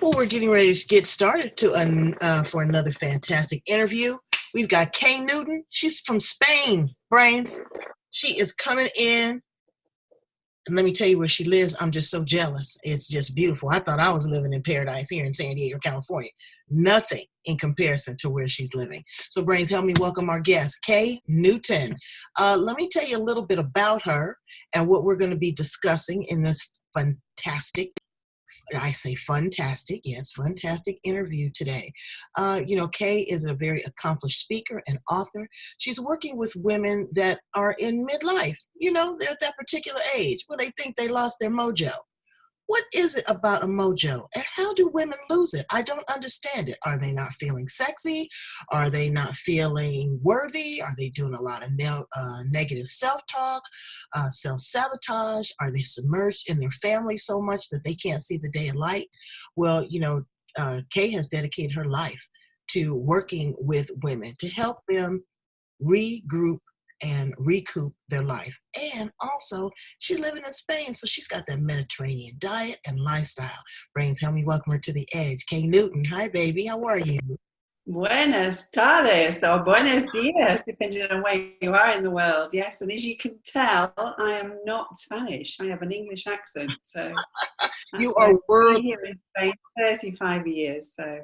Well, we're getting ready to get started for another fantastic interview. We've got Kay Newton. She's from Spain, Brains. She is coming in, and let me tell you where she lives. I'm just so jealous. It's just beautiful. I thought I was living in paradise here in San Diego, California. Nothing in comparison to where she's living. So, Brains, help me welcome our guest, Kay Newton. Let me tell you a little bit about her and what we're going to be discussing in this fantastic, I say fantastic, yes, fantastic interview today. Kay is a very accomplished speaker and author. She's working with women that are in midlife. They're at that particular age where they think they lost their mojo. What is it about a mojo, and how do women lose it? I don't understand it. Are they not feeling sexy? Are they not feeling worthy? Are they doing a lot of negative self-talk, self-sabotage? Are they submerged in their family so much that they can't see the day of light? Well, Kay has dedicated her life to working with women to help them regroup and recoup their life. And also, she's living in Spain, so she's got that Mediterranean diet and lifestyle. Brains, help me welcome her to the edge. Kay Newton, hi, baby. How are you? Buenas tardes or buenos dias, depending on where you are in the world. Yes, and as you can tell, I am not Spanish. I have an English accent. So you are world here in Spain 35 years. So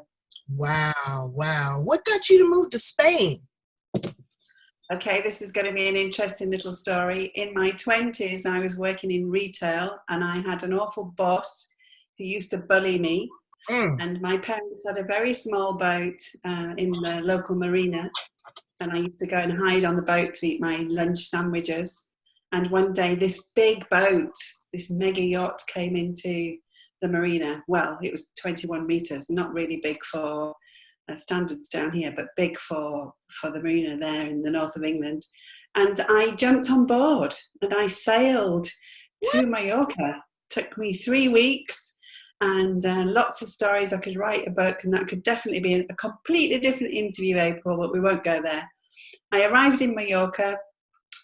wow. What got you to move to Spain? Okay, this is going to be an interesting little story. In my 20s, I was working in retail and I had an awful boss who used to bully me. And my parents had a very small boat in the local marina. And I used to go and hide on the boat to eat my lunch sandwiches. And one day this big boat, this mega yacht came into the marina. Well, it was 21 meters, not really big for standards down here, but big for the marina there in the north of England. And I jumped on board and I sailed to Mallorca. Took me 3 weeks and lots of stories. I could write a book, and that could definitely be a completely different interview, April, but we won't go there. I arrived in Mallorca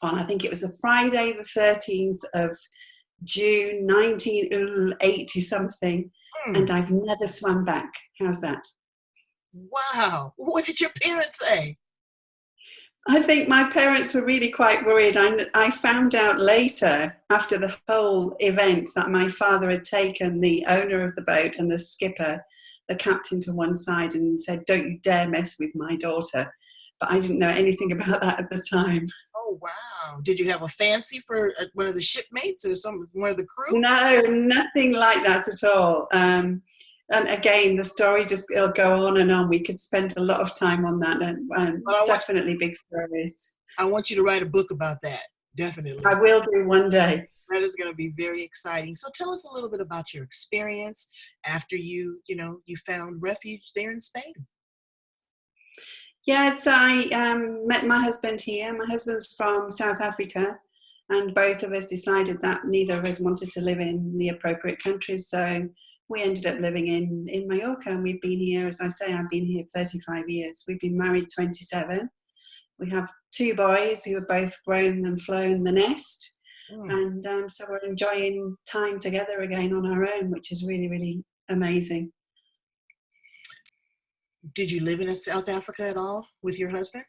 on, I think it was a Friday the 13th of June 1980 something, and I've never swam back. How's that? Wow. What did your parents say? I think my parents were really quite worried. I found out later, after the whole event, that my father had taken the owner of the boat and the skipper, the captain, to one side and said, "Don't you dare mess with my daughter." But I didn't know anything about that at the time. Oh, wow. Did you have a fancy for one of the shipmates or one of the crew? No, nothing like that at all. And again, the story it'll go on and on. We could spend a lot of time on that, and definitely big stories. I want you to write a book about that. Definitely. I will do one day. That is going to be very exciting. So tell us a little bit about your experience after you found refuge there in Spain. Yeah, I met my husband here. My husband's from South Africa, and both of us decided that neither of us wanted to live in the appropriate countries. So we ended up living in Mallorca, and we've been here, as I say, I've been here 35 years. We've been married 27. We have 2 boys who have both grown and flown the nest. And so we're enjoying time together again on our own, which is really, really amazing. Did you live in South Africa at all with your husband?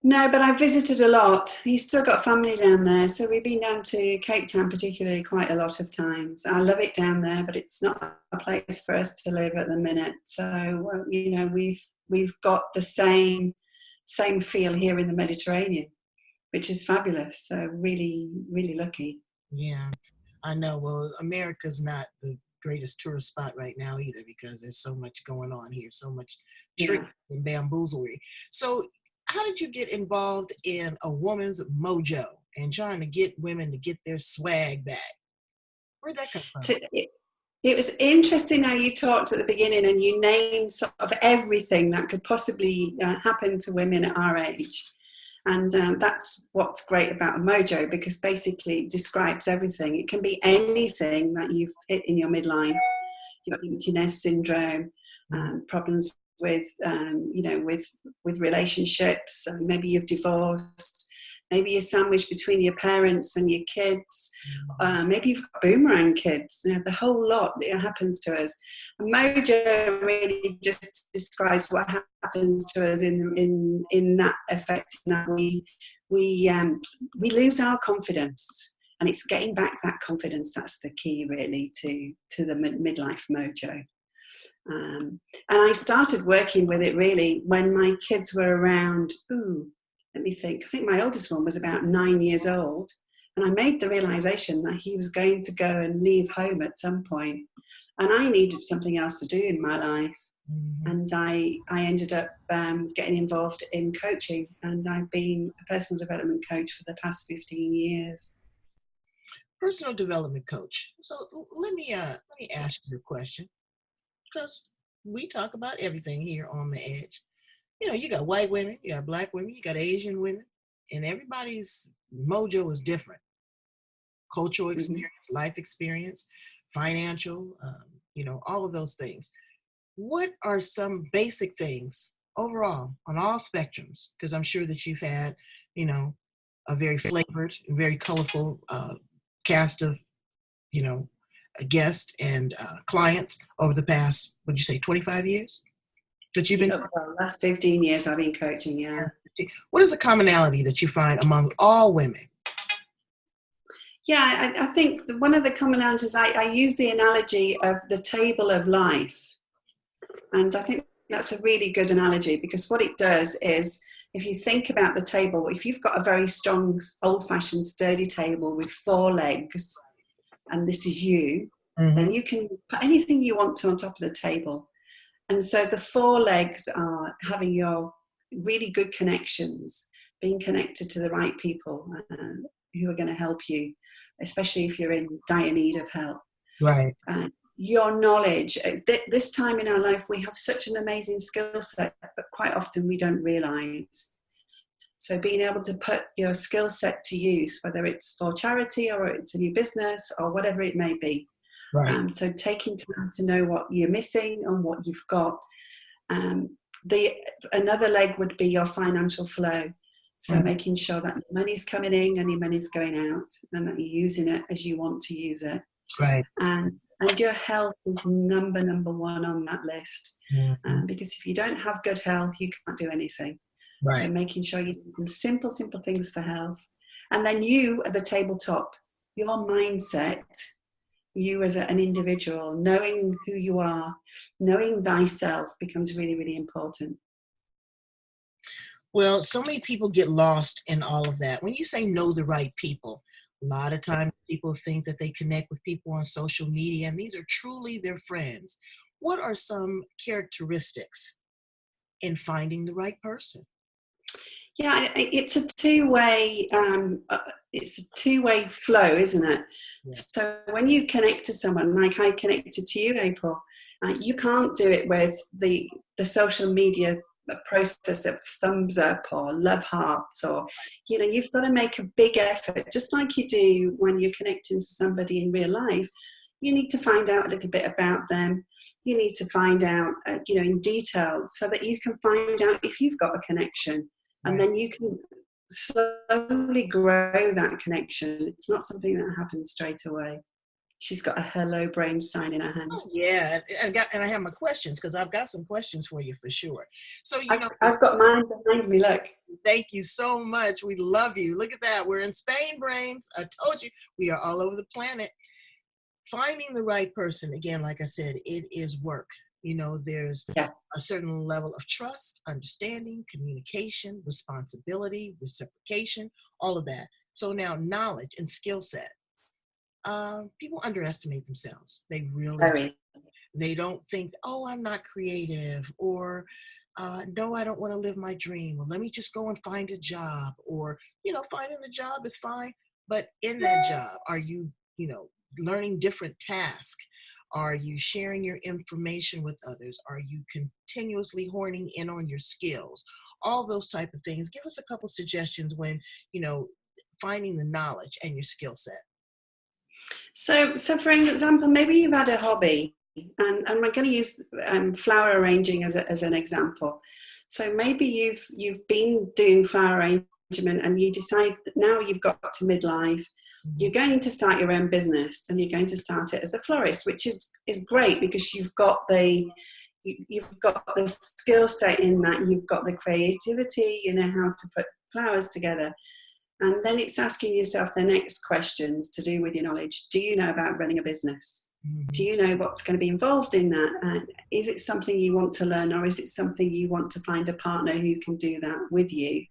No, but I visited a lot. He's still got family down there. So we've been down to Cape Town particularly quite a lot of times. I love it down there, but it's not a place for us to live at the minute. So, we've got the same feel here in the Mediterranean, which is fabulous. So really, really lucky. Yeah, I know. Well, America's not the greatest tourist spot right now either, because there's so much going on here, so much trick and bamboozlery. So how did you get involved in a woman's mojo and trying to get women to get their swag back? Where'd that come from? It was interesting how you talked at the beginning and you named sort of everything that could possibly happen to women at our age. And that's what's great about a mojo, because basically it describes everything. It can be anything that you've hit in your midlife. You've got empty nest syndrome, problems with, with relationships. Maybe you've divorced. maybe you're sandwiched between your parents and your kids. Maybe you've got boomerang kids. You know, the whole lot that happens to us. And Mojo really just describes what happens to us in that effect. In that we lose our confidence, and it's getting back that confidence. That's the key, really, to the midlife mojo. And I started working with it really when my kids were around, let me think, I think my oldest one was about 9 years old, and I made the realization that he was going to go and leave home at some point, and I needed something else to do in my life. And I ended up getting involved in coaching, and I've been a personal development coach for the past 15 years. Personal development coach. So let me ask you a question, because we talk about everything here on The Edge. You know, you got white women, you got black women, you got Asian women, and everybody's mojo is different. Cultural experience, life experience, financial, all of those things. What are some basic things overall on all spectrums? Because I'm sure that you've had, a very flavored and very colorful cast of, guests and clients over the past, would you say 25 years that you've been? Last 15 years I've been coaching, yeah. What is the commonality that you find among all women? Yeah, I think one of the commonalities, I use the analogy of the table of life. And I think that's a really good analogy, because what it does is, if you think about the table, if you've got a very strong, old-fashioned, sturdy table with 4 legs, and this is you, then you can put anything you want to on top of the table. And so the 4 legs are having your really good connections, being connected to the right people who are going to help you, especially if you're in dire need of help. Right. Your knowledge. This time in our life, we have such an amazing skill set, but quite often we don't realise. So being able to put your skill set to use, whether it's for charity or it's a new business or whatever it may be. Right. So taking time to know what you're missing and what you've got. Another leg would be your financial flow. So making sure that your money's coming in and your money's going out, and that you're using it as you want to use it. Right. And your health is number one on that list. Because if you don't have good health, you can't do anything. Right. So making sure you do some simple things for health. And then you at the tabletop, your mindset, you as an individual, knowing who you are, knowing thyself becomes really, really important. Well, so many people get lost in all of that. When you say know the right people, a lot of times people think that they connect with people on social media, and these are truly their friends. What are some characteristics in finding the right person? Yeah, it's a two-way. It's a two-way flow, isn't it? Yes. So when you connect to someone, like I connected to you, April, you can't do it with the social media process of thumbs up or love hearts, or you've got to make a big effort, just like you do when you're connecting to somebody in real life. You need to find out a little bit about them. You need to find out, in detail, so that you can find out if you've got a connection. And then you can slowly grow that connection. It's not something that happens straight away. She's got a hello brain sign in her hand. Oh, yeah, and I have my questions, because I've got some questions for you for sure. So I've got mine behind me. Look. Thank you so much. We love you. Look at that. We're in Spain, Brains. I told you, we are all over the planet. Finding the right person, again, like I said, it is work. There's a certain level of trust, understanding, communication, responsibility, reciprocation, all of that. So now knowledge and skill set. People underestimate themselves. They really They don't think, oh, I'm not creative, or no, I don't want to live my dream. Well, let me just go and find a job. Or, finding a job is fine. But in that job, are you, learning different tasks? Are you sharing your information with others? Are you continuously honing in on your skills? All those type of things. Give us a couple suggestions when, finding the knowledge and your skill set. So for example, maybe you've had a hobby, and I'm going to use flower arranging as an example. So maybe you've been doing flower arranging and you decide that now you've got to midlife, you're going to start your own business, and you're going to start it as a florist, which is great because you've got the skill set in that, you've got the creativity, you know how to put flowers together. And then it's asking yourself the next questions to do with your knowledge. Do you know about running a business? Do you know what's going to be involved in that? And is it something you want to learn, or is it something you want to find a partner who can do that with you?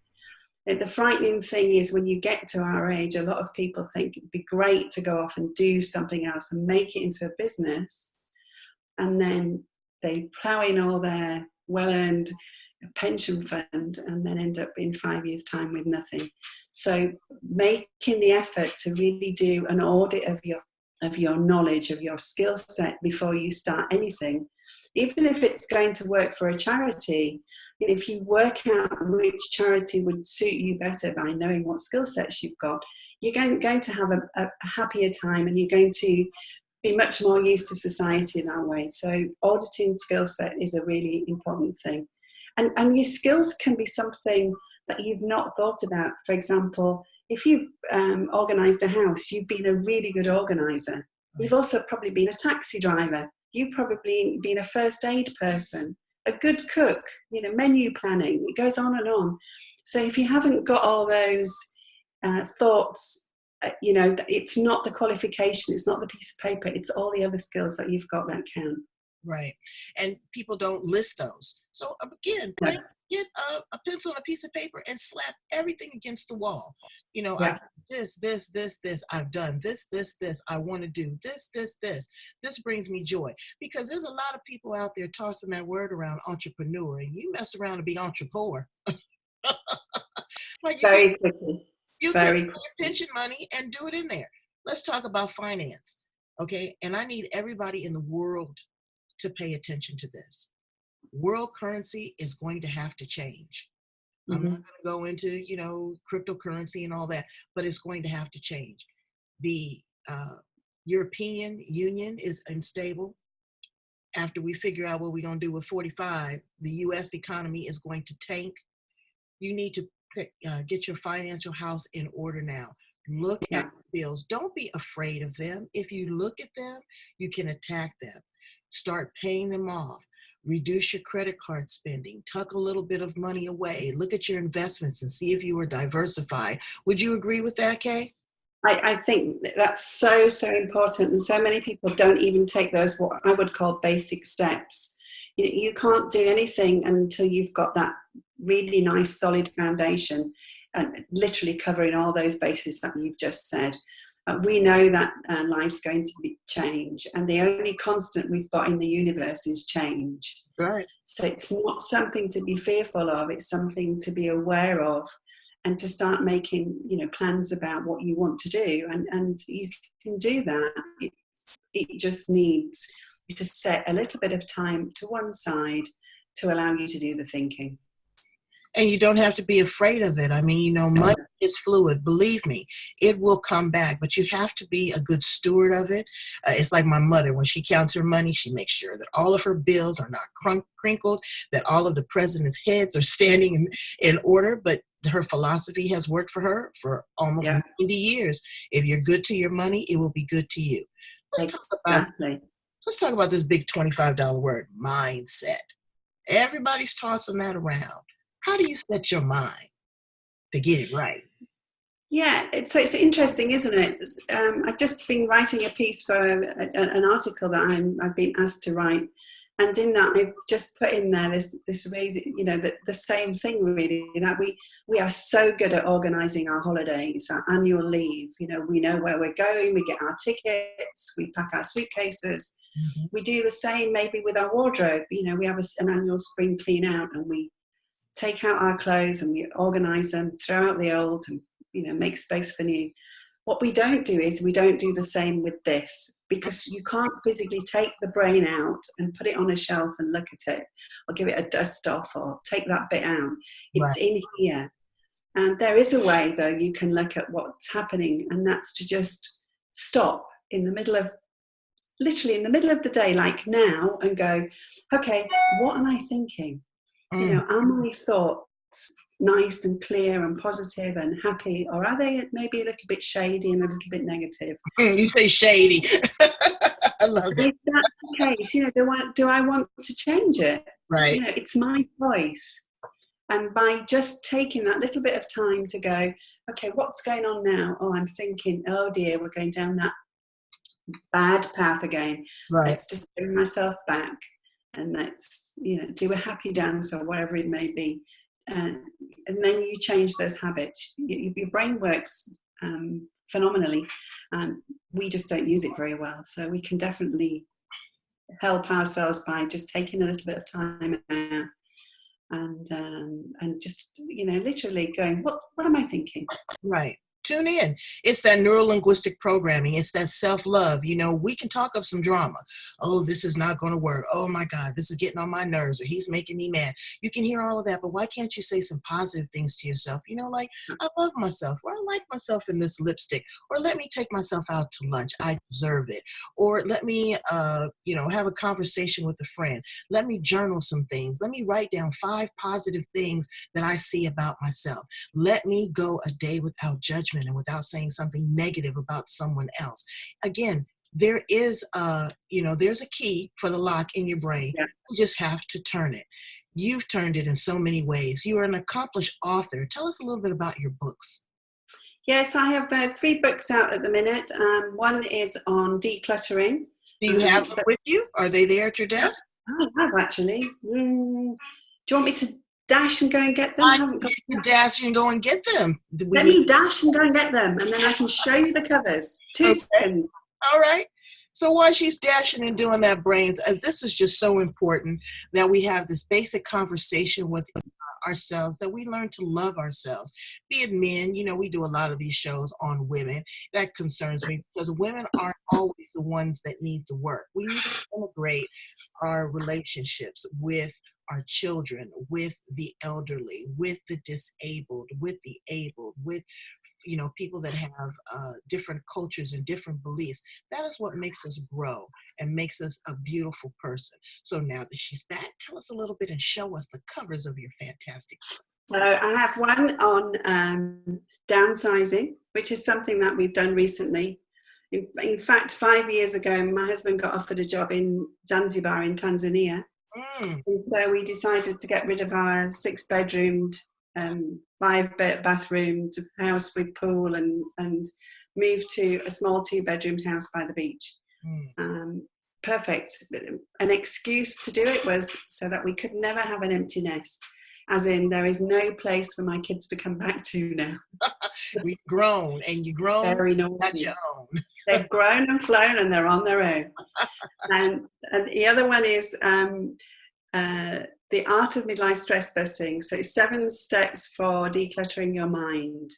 The frightening thing is when you get to our age, a lot of people think it'd be great to go off and do something else and make it into a business. And then they plough in all their well-earned pension fund and then end up in 5 years' time with nothing. So making the effort to really do an audit of your knowledge, of your skill set before you start anything, even if it's going to work for a charity, if you work out which charity would suit you better by knowing what skill sets you've got, you're going to have a happier time, and you're going to be much more used to society in that way. So auditing skill set is a really important thing. And your skills can be something that you've not thought about. For example, if you've organised a house, you've been a really good organiser. You've also probably been a taxi driver. You've probably been a first aid person, a good cook, menu planning. It goes on and on. So if you haven't got all those thoughts, it's not the qualification, it's not the piece of paper, it's all the other skills that you've got that count. Right. And people don't list those. So again, get a pencil and a piece of paper and slap everything against the wall. I this, I've done this, I want to do this. This brings me joy. Because there's a lot of people out there tossing that word around, entrepreneur, and you mess around and be entrepreneur. Like very quickly. You take your pension money and do it in there. Let's talk about finance. Okay. And I need everybody in the world to pay attention to this. World currency is going to have to change. I'm not going to go into, cryptocurrency and all that, but it's going to have to change. The European Union is unstable. After we figure out what we're going to do with 45, the U.S. economy is going to tank. You need to get your financial house in order now. Look at bills. Don't be afraid of them. If you look at them, you can attack them. Start paying them off. Reduce your credit card spending. Tuck a little bit of money away. Look at your investments and see if you are diversified. Would you agree with that, Kay? I think that's so important. And so many people don't even take those, what I would call basic steps. You can't do anything until you've got that really nice solid foundation, and literally covering all those bases that you've just said. We know that life's going to change, and the only constant we've got in the universe is change. Right. So it's not something to be fearful of, it's something to be aware of, and to start making plans about what you want to do, and you can do that. It just needs you to set a little bit of time to one side to allow you to do the thinking. And you don't have to be afraid of it. I mean, money is fluid. Believe me, it will come back, but you have to be a good steward of it. It's like my mother. When she counts her money, she makes sure that all of her bills are not crinkled, that all of the president's heads are standing in order. But her philosophy has worked for her for almost 90 years. If you're good to your money, it will be good to you. Let's talk about this big $25 word, mindset. Everybody's tossing that around. How do you set your mind to get it right? Yeah, it's interesting, isn't it? I've just been writing a piece for an article that I've been asked to write, and in that I've just put in there this reason, the same thing really, that we are so good at organising our holidays, our annual leave. We know where we're going, we get our tickets, we pack our suitcases. We do the same maybe with our wardrobe. We have an annual spring clean out, and we take out our clothes and we organise them, throw out the old, and make space for new. What we don't do is we don't do the same with this, because you can't physically take the brain out and put it on a shelf and look at it, or give it a dust off, or take that bit out. It's in here. And there is a way, though, you can look at what's happening, and that's to just stop literally in the middle of the day, like now, and go, okay, what am I thinking? Are my thoughts nice and clear and positive and happy, or are they maybe a little bit shady and a little bit negative? You say shady. I love it. If that's the case, do I want to change it? Right. It's my choice. And by just taking that little bit of time to go, okay, what's going on now? Oh, I'm thinking, oh dear, we're going down that bad path again. Right. Let's just bring myself back, and let's, do a happy dance or whatever it may be. And then you change those habits. Your brain works phenomenally. We just don't use it very well. So we can definitely help ourselves by just taking a little bit of time out and just, literally going, what am I thinking? Right. Tune in. It's that neuro-linguistic programming. It's that self-love. We can talk up some drama. Oh, this is not going to work. Oh my God, this is getting on my nerves, or he's making me mad. You can hear all of that, but why can't you say some positive things to yourself? Like, I love myself, or I like myself in this lipstick, or let me take myself out to lunch. I deserve it. Or let me, have a conversation with a friend. Let me journal some things. Let me write down 5 positive things that I see about myself. Let me go a day without judgment and without saying something negative about someone else. Again, there is there's a key for the lock in your brain. Yeah. You just have to turn it. You've turned it in so many ways. You are an accomplished author. Tell us a little bit about your books. Yes, I have 3 books out at the minute. One is on decluttering. Do you have them with you? Are they there at your desk? I have, actually. Do you want me to dash and go and get them? I haven't got to dash and go and get them. Let me dash and go and get them, and then I can show you the covers. 2 seconds. All right. So while she's dashing and doing that, Brains, this is just so important that we have this basic conversation with ourselves, that we learn to love ourselves. Be it men, we do a lot of these shows on women. That concerns me because women aren't always the ones that need the work. We need to integrate our relationships with our children, with the elderly, with the disabled, with the abled, with people that have different cultures and different beliefs. That is what makes us grow and makes us a beautiful person. So now that she's back, tell us a little bit and show us the covers of your fantastic book. So I have one on downsizing, which is something that we've done recently. In fact, 5 years ago, my husband got offered a job in Zanzibar in Tanzania. And so we decided to get rid of our 6-bedroomed, 5-bathroomed house with pool and move to a small 2-bedroomed house by the beach. Perfect. An excuse to do it was so that we could never have an empty nest. As in, there is no place for my kids to come back to now. We've grown, and you've grown. Very naughty. That's your own. They've grown and flown, and they're on their own. And the other one is The Art of Midlife Stress Busting. So it's 7 steps for decluttering your mind.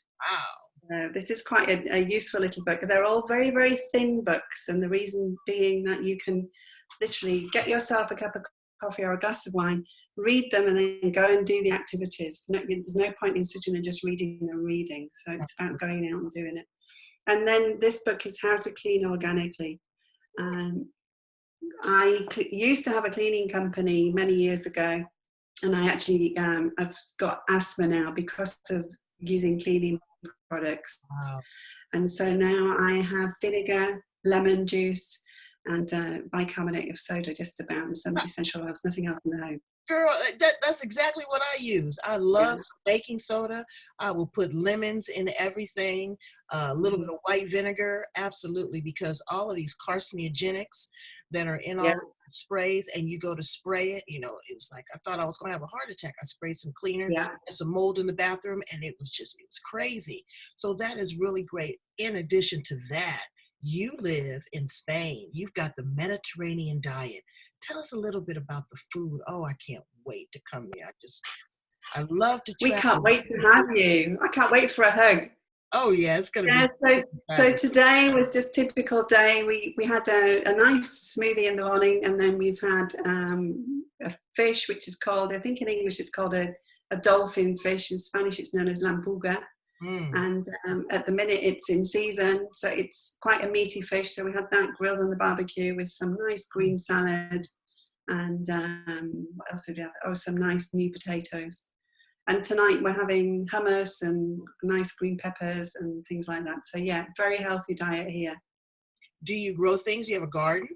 Wow. This is quite a useful little book. They're all very, very thin books, and the reason being that you can literally get yourself a cup of coffee or a glass of wine, read them, and then go and do the activities. There's no point in sitting and just reading and reading. So it's about going out and doing it. And then this book is How to Clean Organically. I used to have a cleaning company many years ago, and I actually I've got asthma now because of using cleaning products. Wow. And so now I have vinegar, lemon juice, and bicarbonate of soda just about, and some essential oils, nothing else in the home. Girl, that's exactly what I use. I love baking soda. I will put lemons in everything, a little bit of white vinegar, absolutely, because all of these carcinogenics that are in all the sprays, and you go to spray it, it's like I thought I was going to have a heart attack. I sprayed some cleaner and some mold in the bathroom, and it was crazy. So that is really great. In addition to that, you live in Spain. You've got the Mediterranean diet. Tell us a little bit about the food. Oh, I can't wait to come there. I love to travel. We can't wait to have you. I can't wait for a hug. Oh, yeah, it's going to be. So today was just typical day. We had a nice smoothie in the morning, and then we've had a fish, which is called, I think in English it's called a dolphin fish. In Spanish it's known as lampuga. And at the minute it's in season, so it's quite a meaty fish. So we had that grilled on the barbecue with some nice green salad, and what else did we have? Oh, some nice new potatoes. And tonight we're having hummus and nice green peppers and things like that. So yeah, very healthy diet here. Do you grow things? Do you have a garden?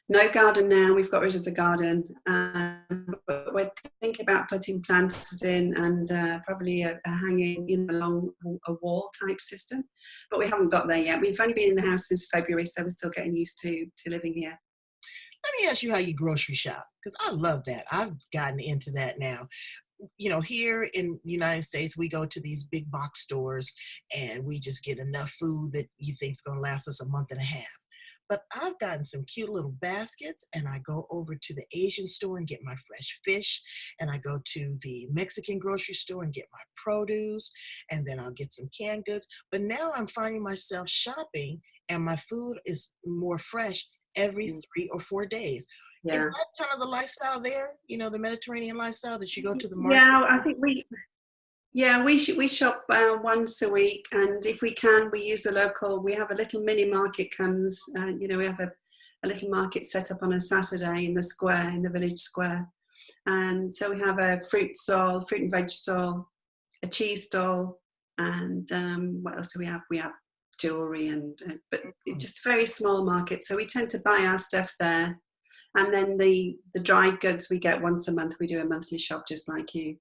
No garden now. We've got rid of the garden. But we're thinking about putting planters in and probably a hanging, along a wall type system. But we haven't got there yet. We've only been in the house since February, so we're still getting used to living here. Let me ask you how you grocery shop, because I love that. I've gotten into that now. Here in the United States, we go to these big box stores and we just get enough food that you think is going to last us a month and a half. But I've gotten some cute little baskets, and I go over to the Asian store and get my fresh fish, and I go to the Mexican grocery store and get my produce, and then I'll get some canned goods. But now I'm finding myself shopping, and my food is more fresh every 3 or 4 days. Is Yeah. that kind of the lifestyle there? The Mediterranean lifestyle, that you go to the market? Yeah, I think we shop once a week, and if we can, we use the local. We have a little mini market comes. We have a little market set up on a Saturday in the square, in the village square, and so we have a fruit and veg stall, a cheese stall, and what else do we have? We have jewelry but just a very small market. So we tend to buy our stuff there, and then the dried goods we get once a month. We do a monthly shop just like you.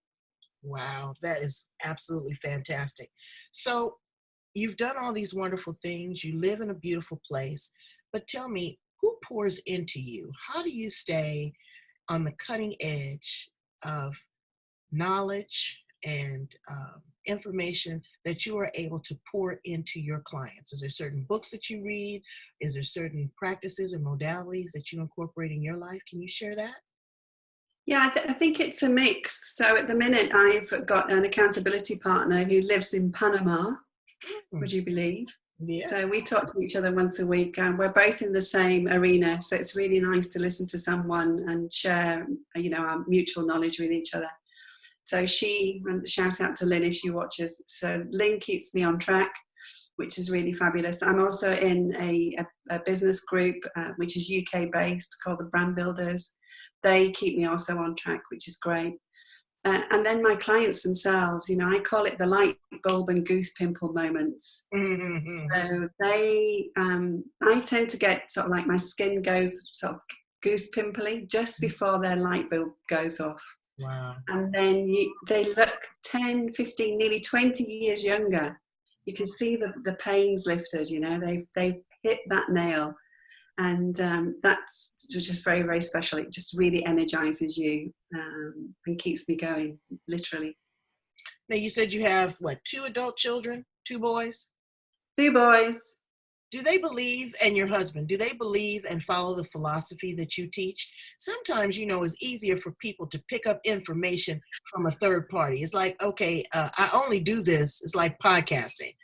Wow, that is absolutely fantastic. So you've done all these wonderful things. You live in a beautiful place. But tell me, who pours into you? How do you stay on the cutting edge of knowledge and information that you are able to pour into your clients? Is there certain books that you read? Is there certain practices or modalities that you incorporate in your life? Can you share that? Yeah, I think it's a mix. So at the minute, I've got an accountability partner who lives in Panama, would you believe? Yeah. So we talk to each other once a week, and we're both in the same arena. So it's really nice to listen to someone and share, our mutual knowledge with each other. So shout out to Lynn if she watches. So Lynn keeps me on track, which is really fabulous. I'm also in a business group, which is UK based, called the Brand Builders. They keep me also on track, which is great. And then my clients themselves, I call it the light bulb and goose pimple moments. Mm-hmm. So I tend to get sort of like my skin goes sort of goose pimply just before their light bulb goes off. Wow. And then they look 10, 15, nearly 20 years younger. You can see the pains lifted, they've hit that nail. And that's just very, very special. It just really energizes you and keeps me going, literally. Now, you said you have, 2 adult children, 2 boys? 2 boys. Do they believe, and your husband, do they believe and follow the philosophy that you teach? Sometimes, it's easier for people to pick up information from a third party. It's like, okay, I only do this. It's like podcasting.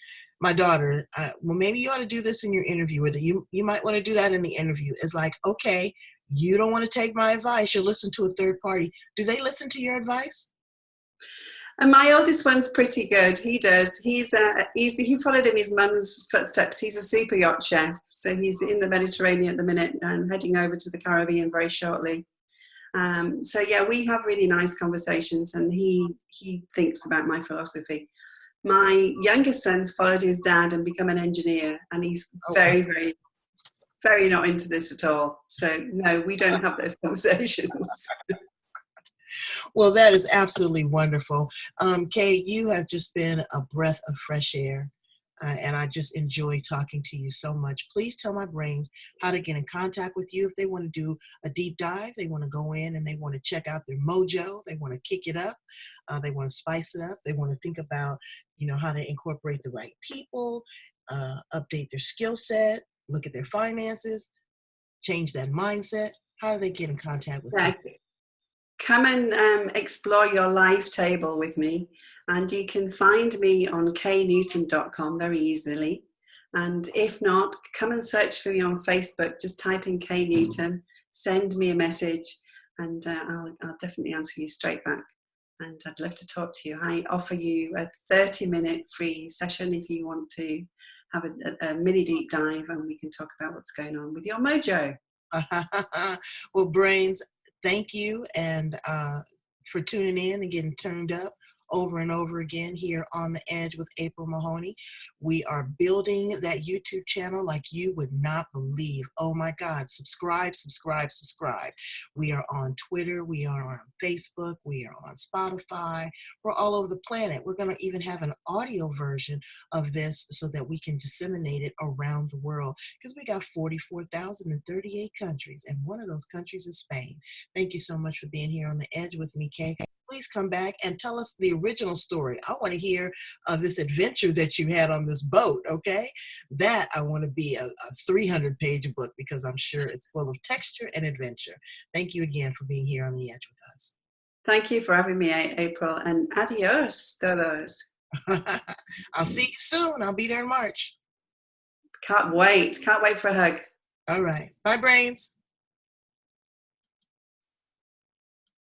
My daughter, well, maybe you ought to do this in your interview with her. You might want to do that in the interview. It's like, okay, you don't want to take my advice. You'll listen to a third party. Do they listen to your advice? And my oldest one's pretty good. He does. He followed in his mum's footsteps. He's a super yacht chef. So he's in the Mediterranean at the minute and heading over to the Caribbean very shortly. So yeah, we have really nice conversations, and he thinks about my philosophy. My youngest son's followed his dad and become an engineer, and he's very, very, very not into this at all. So no, we don't have those conversations. Well, that is absolutely wonderful. Kay, you have just been a breath of fresh air, and I just enjoy talking to you so much. Please tell my brains how to get in contact with you if they want to do a deep dive, they want to go in and they want to check out their mojo, they want to kick it up, they want to spice it up, they want to think about, how to incorporate the right people, update their skill set, look at their finances, change that mindset. How do they get in contact with you? Come and explore your life table with me, and you can find me on knewton.com very easily. And if not, come and search for me on Facebook. Just type in K Newton, send me a message, and I'll definitely answer you straight back. And I'd love to talk to you. I offer you a 30-minute free session if you want to have a mini deep dive, and we can talk about what's going on with your mojo. Well, Brains, thank you, and for tuning in and getting turned up over and over again here on The Edge with April Mahoney. We are building that YouTube channel like you would not believe. Oh my God, subscribe, subscribe, subscribe. We are on Twitter, we are on Facebook, we are on Spotify. We're all over the planet. We're going to even have an audio version of this so that we can disseminate it around the world, because we got 44,038 countries, and one of those countries is Spain. Thank you so much for being here on The Edge with me, Kay. Please come back and tell us the original story. I want to hear this adventure that you had on this boat, okay? That I want to be a 300-page book, because I'm sure it's full of texture and adventure. Thank you again for being here on The Edge with us. Thank you for having me, April, and adios, todos. I'll see you soon. I'll be there in March. Can't wait. Can't wait for a hug. All right. Bye, Brains.